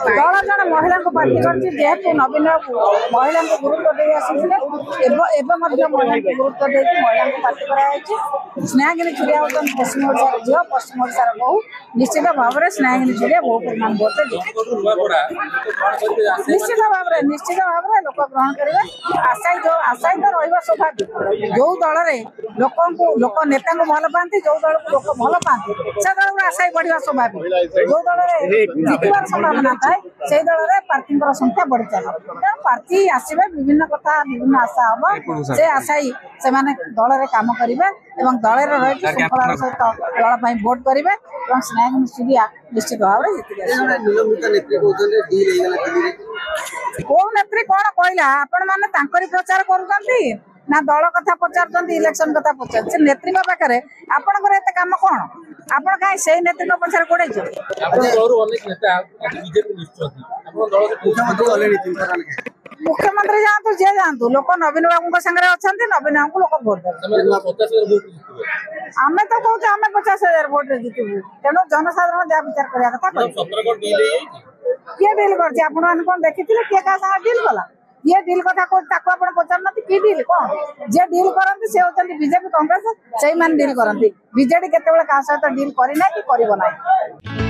दल जन महिला को प्रार्थी करतु नवीन महिला को गुरुत्व दे आसुले महिला को गुरुत्व दे महिला को प्रार्थी कर स्नेहगिनी चुड़िया होती पश्चिम ओडार झील पश्चिम ओडार बहु निश्चित भाव में स्नेहगिनी चुड़िया बहु परिमाण भोट निश्चित भाव में लोक ग्रहण करेंगे आशायित रहा स्वाभाविक जो दल में लोक नेता को भल पाती जो दल को लोक भल पाती से दल में आशायी बढ़ा स्वाभाविक जो दल में जितबार संभावना थाए से दल में प्रार्थी संख्या बढ़ी चले तेणु प्रार्थी आसवे विभिन्न कथा विभिन्न आशा हम से आशायी से दल में कम करेंगे दल रही श्रृंखलार सहित दल भोट करेंगे स्नेहगिनी चुड़िया निश्चित भाव में कौ नेत्री कौन कहला आपण मैंने प्रचार कर ना दल कथा पचार इलेक्शन कथा पचार से नेत्री पाखे आपंकर एत कम कौन आप कहीं से नेत्री पचार गोड़े मुख्यमंत्री जातु जे जातु लोक नवीन बाबू सागर अच्छा नवीन बाबू लोक भोट देते आम तो कहते आम 50,000 भोट जितबू तेणु जनसाधारण जहाँ विचार करने कथा किए डिल कर देखी किए क्या डिल कला ये डिल कथा पचार कि डिल कौन जे डिल करते से होती बीजेपी कांग्रेस से डील करती बीजेडी केत क्या सहित डिल करना कि करना।